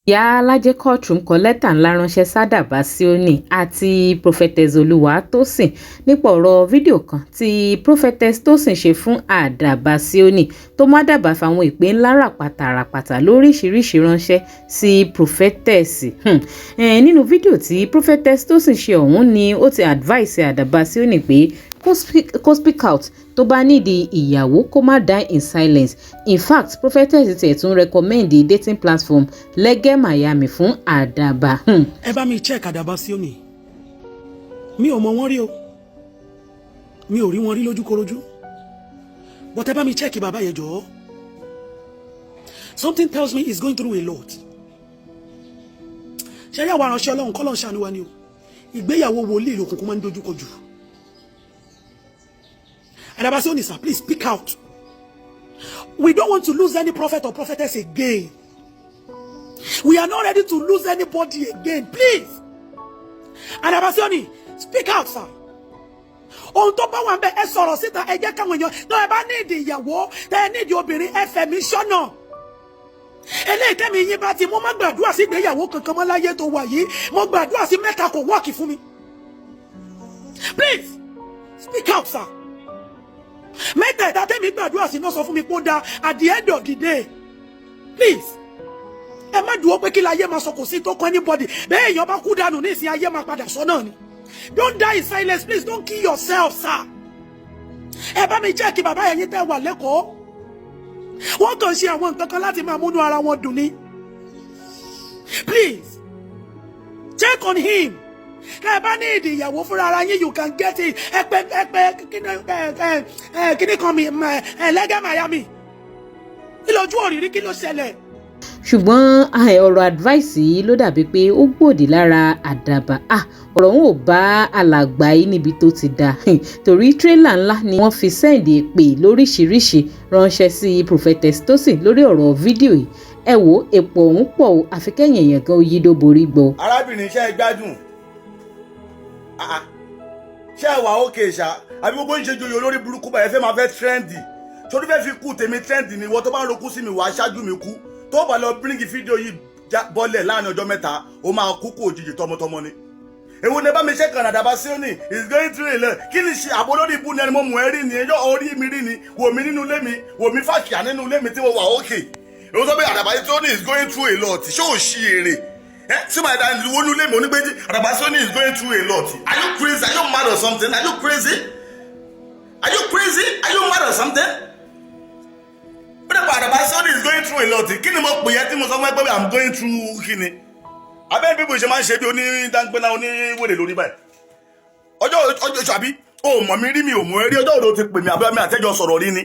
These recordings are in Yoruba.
Ìyá Alájẹ courtroom kọ lẹ́tà ńlá ránṣẹ́ s'Adaba Sioni Ati Prophetess Oluwatosin nípa ọ̀rọ̀ fídíò kan tí Prophetess Tosin ṣe fún Adaba Sioni tó mú Adaba fáwọn ìpè ńlá ràpàtà lóríṣiríṣi ránṣẹ́ sí Prophetess. Nínú fídíò tí Prophetess Tosin ṣe ọ̀hún ni ó ti advice Adaba Sioni pé kó speak out tó bá nídìí ìyàwó kó má die in silence. In fact, Prophetess tiẹ̀ tún recommend the dating platform Lẹ́gẹ́ Miami fún Adaba. Ẹ bá mi check Adaba Sioni. Mi ò mọ̀ wọ́n rí o. Mi ò rí wọn rí lójúkorojú. But ẹ bá mi check bàbá yẹn jọ̀ọ́. Something tells me he's going through a lot. Ṣé rí àwọn aránṣẹ́ Ọlọ́run kọ́ lọ́n ṣàánú wa ni o. Ìgbéyàwó wòlíì lòkùnkùn máa ń dojúkọ jù. Adaba Sioni, sir, please speak out. We don't want to lose any prophet or prophetess again. We are not ready to lose anybody again. Please. Adaba Sioni, speak out, sir. Ohun tó bá wà ńbẹ̀ ẹ sọ̀rọ̀ síta ẹ jẹ́ káwọn èèyàn tó ẹ bá ní ìyàwó tẹ́ ẹ ní ìdí obìnrin ẹ fẹ̀mí ṣọ́nà. Eléyìí tẹ́mi yín bá ti mú má gbàdúrà sí ìgbéyàwó kankan mọ́ láyé tó wà yìí. Mo gbàdúrà sí mẹ́ta kò wọ́ọ̀kì fún mi. Please, speak out, sir. Mẹ́ta ẹ̀dá tẹ́mi gbàdúrà sí náà sọ fún mi pé ó dáa at the end of the day. Please. Ẹ má dúró pé kí láyé máa sọ kò sí tó kọ́ anybody. Bẹ́ẹ̀ èèyàn bá kú dànù ní ìsìn ayé máa padà sọ náà ni. Don't die in silence, please. Don't kill yourself, sir. Ẹ bá mi jẹ́ kí bàbá ẹ̀yin tẹ́ wà lẹ́kọ̀ọ́. Wọ́n kàn ṣe àwọn nǹkan kan láti máa múnú ara wọn dùn ni. Please. Check on him. Ẹ bá ní ìdí ìyàwó fúnra ara yín, you can get it. Kíní kan mi Lẹ́gẹ́ Miami. Kí lójú òrìrí kí ló ṣẹlẹ̀? Ṣùgbọ́n ọ̀rọ̀ advice yìí ló dàbí pé ó gbòdì lára Adaba. Ọ̀rọ̀ òun ò bá alàgbà yìí níbi tó ti dá torí tírélà ńlá ni wọ́n fi sẹ́ǹdì èpè lóríṣiríṣi ránṣẹ́ sí Prophetess Tosin lórí ọ̀rọ̀ fídíò yìí. Ẹ wo èpò òun pọ̀ o àfi kẹ́yìn èèyàn gan oyí dó borí gbọ́. Arábìnrin iṣẹ́ gbádùn ṣé ẹ wà ókè ṣá àbí gbogbo ń ṣe joyè olórí burúkú báyẹn fẹ́ máa fẹ́ trendy torí fẹ́ fi kú tèmi trendy ni ìwọ tó bá ń rokú sí mi wàá ṣáájú mi kú tó bá lọ bíríngì fídíò yìí bọ́lẹ̀ láàrin ọjọ́ mẹ́ta ó máa kú kó òjijì tọmọtọmọ ni. èwo ni bá mi ṣe kan Adaba Sioni is going through a lot kí ni ṣe àbò lórí ibú ni ẹni mo mú ẹ rí ni ẹjọ́ orí mi rí ni wò mí nínú ilé mi wò mí fàkìá nínú ilé mi tí mo wà ókè. èwo sọ pé Adaba Sioni is going through a lot ṣé ò ṣí èrè see my dad wọnú ilé mi onígbèjì Adaba Sioni is going through a lot. Are you crazy? Are you mad or something? Are you crazy? Are you crazy? Are you mad or something? Adaba Sioni is going through a lot. Kí ni mo pè é tí mo sọ fún ẹ pé I'm going through kí ni? Abẹ́ bíbù ṣe máa ń ṣe bí onídàgbẹ́lá oníwèrè lórí báyìí. Ọjọ́ ṣàbí o mọ̀ mi rí mi ò mọ̀ ẹ́ rí ọjọ́ òdo ti pè mí àbúrò mi àtẹ́jọ́ sọ̀rọ̀ rí ni.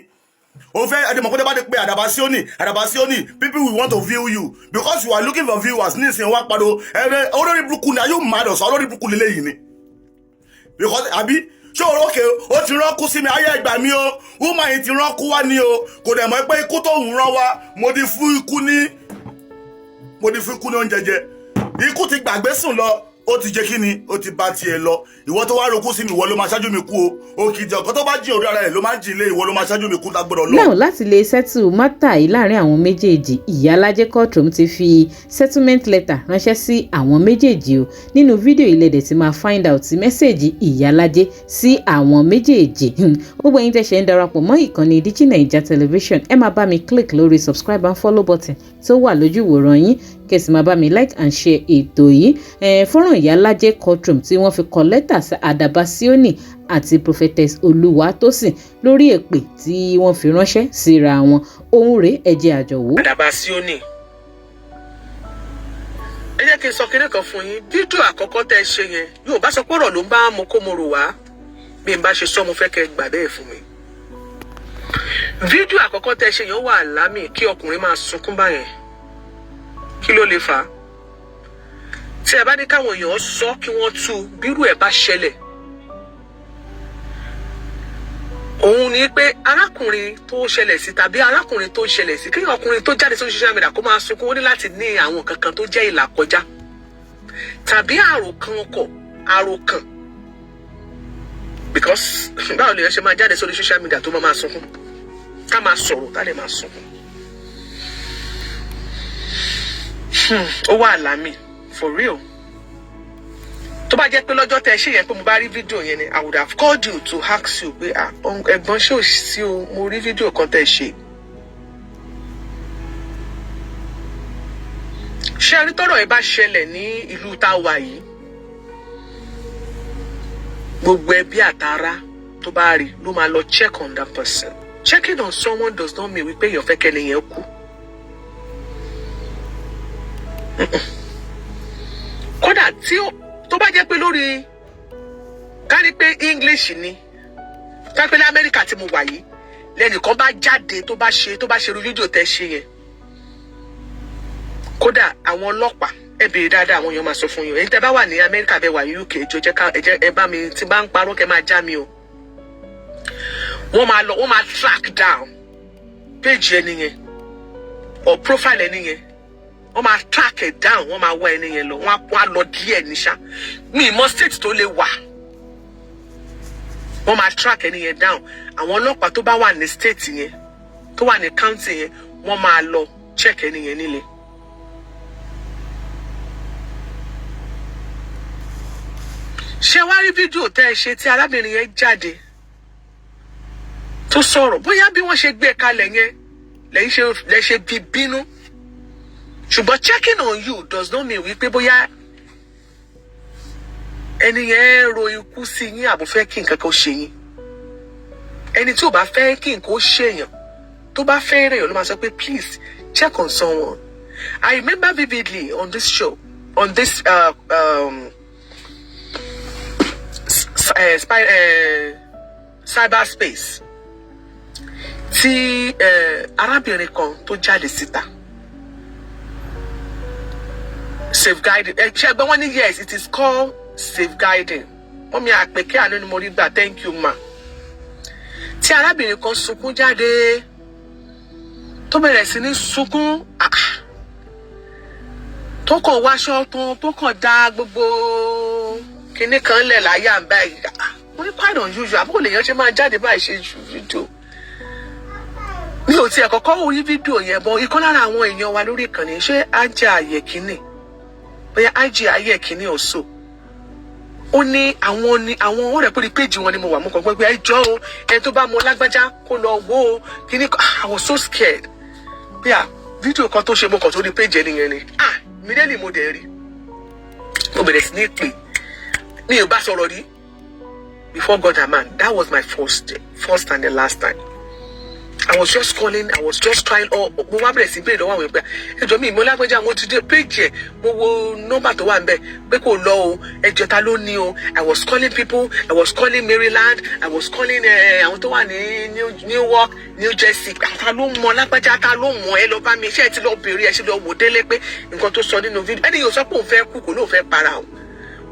O fẹ́ ẹ̀dẹ̀mọ̀kọ́dé bá ti pé Adaba Sioni people will want to view you because you are looking for viewers ní ìsìn wá pariwo ẹ̀rẹ́ olórí burúkú ni are you mad or so olórí burúkú lélẹ́yìn ni. Because àbí ṣé o rókè ó ti rán kú sí mi ayé ẹgbà mi o woman yìí ti rán kú wá ní o kò dẹ̀ mọ̀ pé ikú tó ń rán wá mo di fún ikú ní oúnjẹ jẹ ikú ti gbàgbé sùn lọ ó ti jẹ́ kí ni ó ti bá tiẹ̀ lọ ìwọ tó wá rokú sí mi ìwọ ló máa ṣáájú mi kú o kì í jẹ ọkọ tó bá jí orí ara rẹ̀ ló máa jí ilé ìwọ ló máa ṣáájú mi kú lágbọ́dọ̀ lọ. náà láti lè settle mátà yìí láàrin àwọn méjèèjì Ìyá Alájẹ courtroom ti fi settlement letter ránṣẹ́ sí àwọn méjèèjì o nínú fídíò ìlédè tí máa find out mẹ́sẹ̀gì Ìyá Alájẹ sí àwọn méjèèjì. Gbogbo ẹ̀yin tẹ́ ṣe ń darapọ̀ mọ́ ìkànnì DigiNaija television ẹ máa bá mi click lórí subscribe and follow button tó wà lójú ìwòran yín kẹsì máa bá mi like and share ètò yìí. Fọ́nrán Ìyá Alájẹ courtroom tí wọ́n fi kọ lẹ́tà sí Adaba Sioni àti Prophetess Oluwatosin lórí èpè tí wọ́n fi ránṣẹ́ síra wọn. Ohun rèé ẹ jẹ́ àjọwò. Adaba Sioni ẹ jẹ́ kí n sọ kinní kan fún yín fídíò àkọ́kọ́ tẹ́ ẹ ṣe yẹn yóò bá sọ pé ọ̀rọ̀ ló ń bá mo kó mo rò wá bí n bá ṣe sọ mo fẹ́ kẹ́ ẹ gbà bẹ́ẹ̀ fún mi. Fídíò àkọ́kọ́ tẹ́ ẹ ṣe yẹn wà lámì kí ọkùnrin máa sunkún báyẹn kí ló lè fà á tí ẹ bá ní káwọn èèyàn sọ kí wọ́n tú bírú ẹ̀ bá ṣẹlẹ̀ òun ni pé arákùnrin tó ṣẹlẹ̀ sí tàbí arákùnrin tó ṣẹlẹ̀ sí kí ọkùnrin tó jáde sórí social media kó máa sunkún ó ní láti ní àwọn kankan tó jẹ́ ìlà kọjá tàbí àròkàn because báwo lèèyàn ṣe máa jáde sórí social media tó máa sunkún ká máa sọ̀rọ̀ tá lè máa sunkún. ó wà lámì for real. Tó bá jẹ́ pé lọ́jọ́ tẹ́ ṣe yẹn pé mo bá rí fídíò yẹn ni I would have called you to ask you pé ẹ̀gbọ́n ṣé ò sí o mo rí fídíò kan tẹ́ ṣe. Ṣé rí tọ́rọ̀ ẹ bá ṣẹlẹ̀ ní ìlú tá wà yìí gbogbo ẹbí àtàrà tó bá rí ló máa lọ check on that person. Checking on someone does not mean wípé èèyàn fẹ́ kẹ́ni yẹn kú. Kódà tí tó bá jẹ́ pé lórí ká ní pé English ni ká pé ní Amẹ́ríkà tí mo wà yìí lẹ́nìkan bá jáde tó bá ṣe irú fídíò tẹ́ ṣe yẹn kódà àwọn ọlọ́pàá ẹ béèrè dáadáa àwọn èèyàn máa sọ fún yín èyí tẹ́ bá wà ní Amẹ́ríkà bẹ́ẹ̀ wà UK ẹ bá mi tí bá ń parọ́ kẹ́ máa já mi o wọ́n máa track down page ẹni yẹn or profile ẹni yẹn wọ́n máa track it down wọ́n máa wá ẹni yẹn lọ wọ́n á lọ díẹ̀ níṣà mi mọ state tó lè wà wọ́n máa track ẹni yẹn down àwọn ọlọ́pàá tó bá wà ní state yẹn tó wà ní county yẹn wọ́n máa lọ check ẹni yẹn nílé. Ṣé wá rí fídíò tẹ́ ẹ ṣe tí arábìnrin yẹn jáde tó sọ̀rọ̀ bóyá bí wọ́n ṣe gbé kalẹ̀ yẹn lẹ ṣe bí bínú ṣùgbọ́n checking on you does not mean wípé bóyá ẹni yẹn ro ikú sí yín àbò fẹ́ kí nǹkan kan ṣe yín ẹni tí ò bá fẹ́ kí nǹkan ó ṣèyàn tó bá fẹ́ rèèyàn ló máa sọ pé please check on someone. I remember vividly on this show on this cyberspace tí arábìnrin kan tó jáde síta safeguarding ṣẹgbọn wọn ní yes it is called safeguarding wọn mi àpèké àná ni mo rí gbà thank you ma tí arábìnrin kan sunkún jáde tó bẹ̀rẹ̀ sí ní sunkún tó kàn wáṣọ tó kàn dá gbogbo kinní kan lẹ̀ láyà báyìí mo ní quite unusual àbúkò lèèyàn ṣe máa jáde báyìí ṣe ju fídíò mi ò tiẹ̀ kọ́kọ́ orí fídíò yẹn bọ́ ikọ́ lára àwọn èèyàn wa lórí ìkànnì ṣé ajá àyè kínní bóyá ajá àyè kínní ọ̀ṣọ́ ó ní àwọn ọ̀rẹ́ pé péjì wọn ni mo wà mú kàn pé ẹjọ́ o ẹni tó bá mọ lágbájá kó lọ wò ó kíní I was so scared bí fídíò kan tó ṣe mo kàn tó rí péjì ẹni yẹn ni mílíọ̀nù mo dẹ̀ rí mo bẹ̀rẹ̀ sí ní pè mi ò bá sọ̀rọ̀ rí before God and man that was my first and the last time. I was just calling, I was just trying mo wá bẹ̀rẹ̀ sí bẹ́ẹ̀ lọ́wọ́ àwọn ẹgbẹ́ ẹjọ́ mi mo lágbẹ́jà mo ti dé péjì ẹ̀ mo wo nọ́mbà tó wà ń bẹ̀ pé kò lọ o ẹjọ́ ta ló ní o I was calling people I was calling Maryland I was calling àwọn tó wà ní Newark New Jersey ta ló mọ lágbẹ́jà ta ló mọ ẹ lọ bá mi ṣé ẹ ti lọ bèrè ẹ ṣe lọ wò délé pé nǹkan tó sọ nínú fídíò ẹni yóò sọ pé òun fẹ́ kú kò lóun fẹ́ para o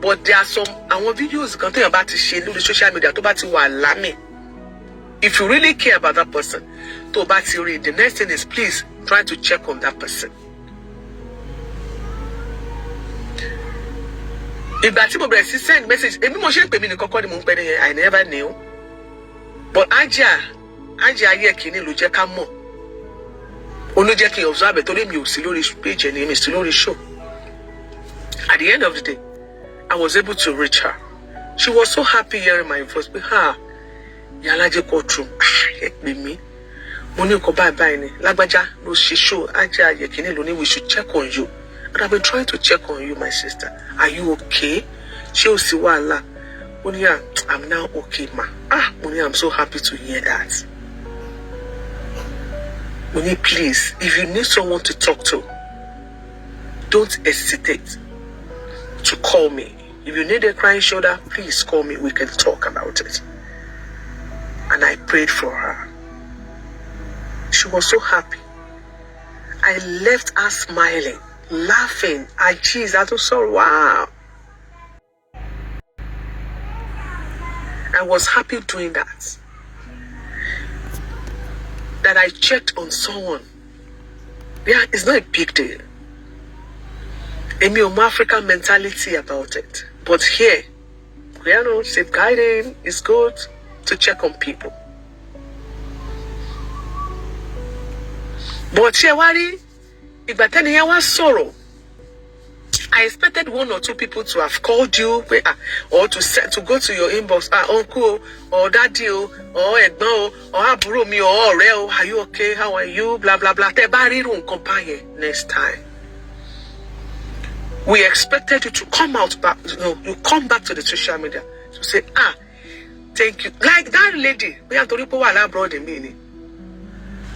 but there are some àwọn videos kan téèyàn bá ti ṣe lórí social media tó bá ti wà lámì. If you really care about that person, to read, the next thing is please try to check on that person. Ìgbà tí mo bẹ̀rẹ̀ sí send message, èmi mo ṣe pè mí ní kọ́kọ́ ni mo ń pè ní yẹn, I never knew. But ajá ayé kìíní ló jẹ́ ká mọ̀. Ó ló jẹ́ kí n observe torí mi ò sí lórí page ẹni mi sí lórí show. At the end of the day, I was able to reach her. She was so happy hearing my voice. Yalaje courtroom ẹ pè mí mo ní nǹkan báyìí ni lágbájá ló ṣe show ajá ayẹkìnní ló ní we should check on you and I've been trying to check on you my sister are you okay ṣé o sí wàhálà mo ní I'm now okay ma mo ní I'm so happy to hear that mo ní please if you need someone to talk to don't hesitate to call me if you need a crying shoulder please call me we can talk about it. And I prayed for her. She was so happy. I left her smiling, laughing. Geez, I just saw, wow. I was happy doing that. That I checked on someone. Yeah, it's not a big deal. Emi o African mentality about it. But here, safeguarding is good. To check on people. But ṣé wá rí ìgbà tẹ́ni yẹn wá sọ̀rọ̀ I expected 1 or 2 people to have called you, or to go to your inbox, uncle, or daddy, or ẹ̀gbọ́n, or àbúrò mi, or ọ̀rẹ́, are you okay? How are you? Blah blah blah. Tẹ́ bá rírun nǹkan báyẹn next time. We expected you to come out back, you come back to the social media to say, thank you. Like that lady,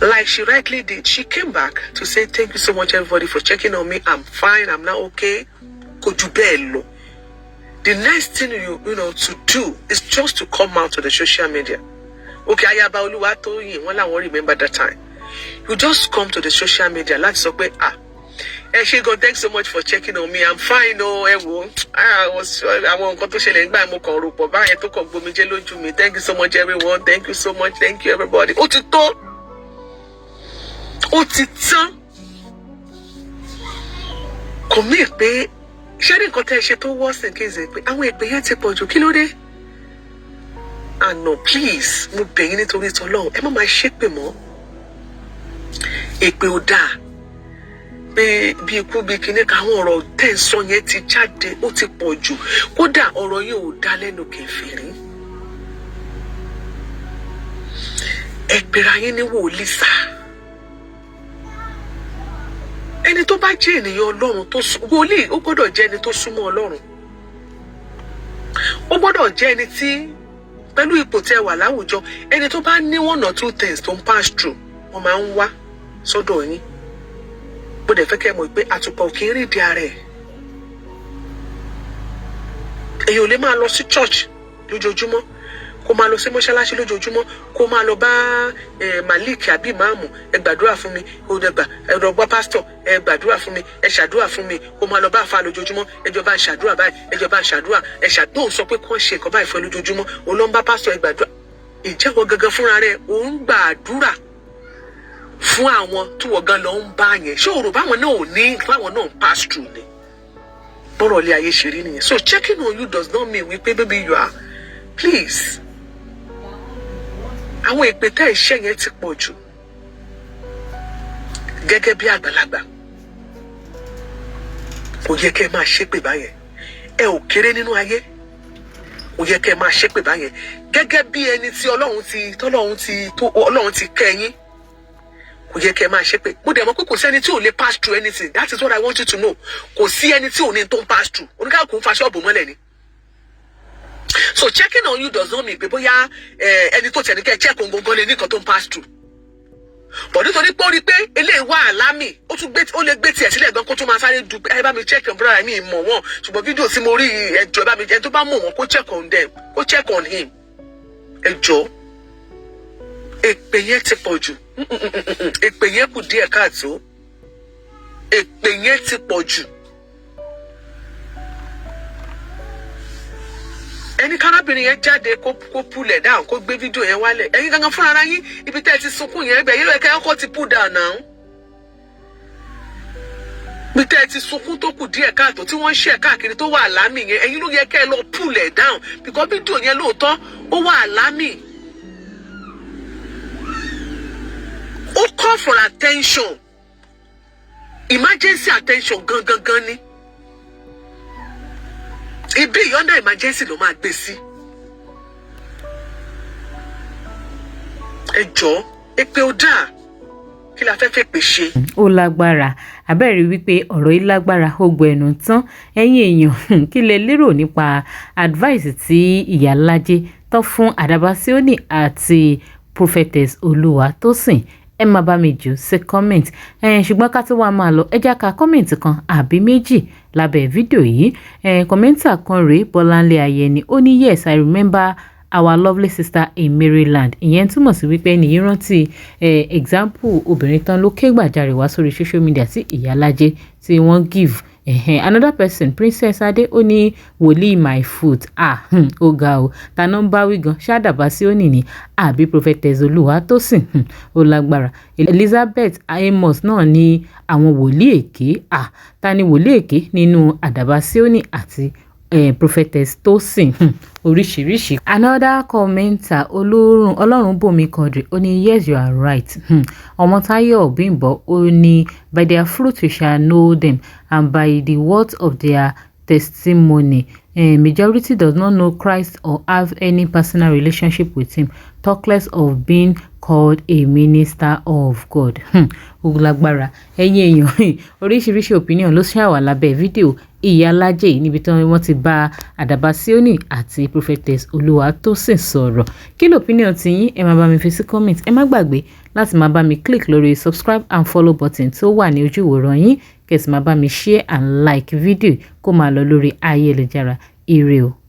like she rightly did. She came back to say, thank you so much, everybody, for checking on me. I'm fine. I'm now okay. The next thing you to do is just to come out to the social media. Okay, Adaba Oluwatosin, when I won't remember that time. You just come to the social media. Let's say, Shigo, thanks so much for checking on me. I'm fine. I won't go to Thank you so much, everyone. Thank you so much. Thank you, everybody. Otito. Come here, sharing content to worse in case I wait be here to put you kilo de. And no, please, mo paying it to it alone. Emma my shake me more. Ekpe oda. Bí ikú bí kíní káwọn ọ̀rọ̀ tẹ́ ń sọ yẹn ti jáde ó ti pọ̀ jù kódà ọ̀rọ̀ yìí ò dá lẹ́nu kẹfìrí ẹ pera yín ní wòlíì sá ẹni tó bá jẹ́ ènìyàn Ọlọ́run tó wòlíì ó gbọ́dọ̀ jẹ́ ẹni tó súnmọ́ Ọlọ́run ó gbọ́dọ̀ jẹ́ ẹni tí pẹ̀lú ipò tẹ́ wà láwùjọ ẹni tó bá ní 1 or 2 things tó ń pass through wọ́n máa ń wá sọ́dọ̀ yín bó dẹ̀ fẹ́ kẹ́ mọ̀ pé àtùpà òkè ń rí di ara ẹ̀ èyàn ò lè máa lọ sí church lójoojúmọ́ kó máa lọ sí mọ́ṣáláṣí lójoojúmọ́ kó máa lọ bá Malik àbí ìmáàmù ẹ gbàdúrà fún mi ó dẹ̀gbà ẹ lọ bá pásítọ̀ ẹ gbàdúrà fún mi ẹ ṣàdúrà fún mi kó máa lọ bá àfáà lójoojúmọ́ ẹjọ́ bá ń ṣàdúrà báyìí ẹjọ́ bá ń ṣàdúrà ẹ ṣàdúrà sọ pé kó ń ṣe nǹkan báyìí fún ẹ lójoojúmọ́ òun ló ń bá pásítọ̀ ẹ gbàdúrà ìjẹ́wọ́ gangan fúnra rẹ̀ òun gbàdúrà fún àwọn tí wọ́n gan lọ ń bá yẹn ṣé òrò báwọn náà ò ní báwọn náà ń pass through ni bọ́rọ̀ ilé ayé ṣe rí nìyẹn so checking on you does not mean wípé baby you are please àwọn èpè tẹ́ iṣẹ́ yẹn ti pọ̀ jù gẹ́gẹ́ bí àgbàlagbà kò yẹ kẹ́ máa ṣépè báyẹn ẹ ò kéré nínú ayé kò yẹ kẹ́ máa ṣépè báyẹn gẹ́gẹ́ bí ẹni tí Ọlọ́run ti kẹ́yìn kò yẹ kẹ́ máa ṣépè mo dẹ̀ mọ̀ pé kò sí ẹni tí ò lè pass through anything that is what I want you to know kò sí ẹni tí ò ní tó ń pass through oníkàkùn ń fa ṣọ́ọ̀bù mọ́lẹ̀ ni so checking on you does not mean pé bóyá ẹni tó tẹ̀ ní kẹ́ check on gbọ̀ngàn lè ní nǹkan tó ń pass through but nítorí pé ó rí pé eléyìí wà àlámì ó lè gbé tiẹ̀ sílẹ̀ gan kó tó máa sáré du ẹ bá mi check on brother mi mọ̀ wọ́n ṣùgbọ́n fídíò tí mo rí ẹjọ́ bá mi ẹni tó bá mọ̀ wọ́n kó check on them kó check on him ẹjọ́ èpè yẹn ti pọ̀ jù èpè yẹn kù díẹ̀ káàtó èpè yẹn ti pọ̀ jù ẹni kárábìnrin yẹn jáde kó pull it down kó gbé fídíò yẹn wálẹ̀ ẹ̀yin gangan fúnra ara yín ibi tẹ́ ẹ ti sunkún yẹn ẹgbẹ́ yìí ló yẹ kẹ́ ọkọ̀ ti pull down náà ibi tẹ́ ẹ ti sunkún tó kù díẹ̀ káàtó tí wọ́n ń ṣe káàkiri tó wà lámì yẹn ẹ̀yin ló yẹ kẹ́ ẹ lọ pull it down because fídíò yẹn lóòótọ́ ó wà lámì ó call for attention emergency attention gangan ni ibi yonder emergency ló máa gbé sí ẹjọ́ èpè ó dáa kí la fẹ́ pè ṣe. ó lágbára abẹ́rẹ́ wípé ọ̀rọ̀ yìí lágbára ó gbọ́ ẹnu tán ẹ̀yin èèyàn kí lẹ lérò nípa advice tí ìyálájé tán fún Adaba Sioni àti Prophetess Oluwatosin ẹ máa bá mi jù sí comment ṣùgbọ́n ká tó wá máa lọ ẹ já ka comment kan àbí méjì lábẹ́ fídíò yìí kọ́mẹ́ntà kan rèé Bọ́láńlé Ayẹni ó ní yes I remember our lovely sister in Maryland ìyẹn túmọ̀ sí wípé ẹni yìí rántí example obìnrin tán ló ké gbàjarè wá sórí social media tí ìyálájé tí wọ́n give another person Princess Ade ó ní wòlíì my foot ó ga o ta ló ń bá wí gan ṣé Adaba Sioni ni àbí Prophetess Oluwatosin ó lágbára Elizabeth Amos náà ní àwọn wòlíì èké ta ni wòlíì èké nínú Adaba Sioni àti Prophetess Tosin. Oríṣiríṣi. Another commenter Olorunbomi Quadri ó ní yes you are right. Ọmọtáyọ̀ Bímbọ́ ó ní by their fruit we shall know them and by the words of their testimony. Majority does not know Christ or have any personal relationship with him, talk less of being called a minister of God. Oglagbara ẹ̀yin èèyàn oríṣiríṣi opinion ló ṣàwà lábẹ́ fídíò Ìyálájé níbi tí wọ́n ti bá Adaba Sioni àti Prophetess Oluwatosin sọ̀rọ̀. Kí ló opinion ti yín? Ẹ máa bá mi fi sí comment. Ẹ má gbàgbé láti máa bá mi click lórí subscribe and follow button tó wà ní ojú ìwòran yín. Kẹ̀sì máa bá mi share and like video kó máa lọ lórí ayélujára. Ire o.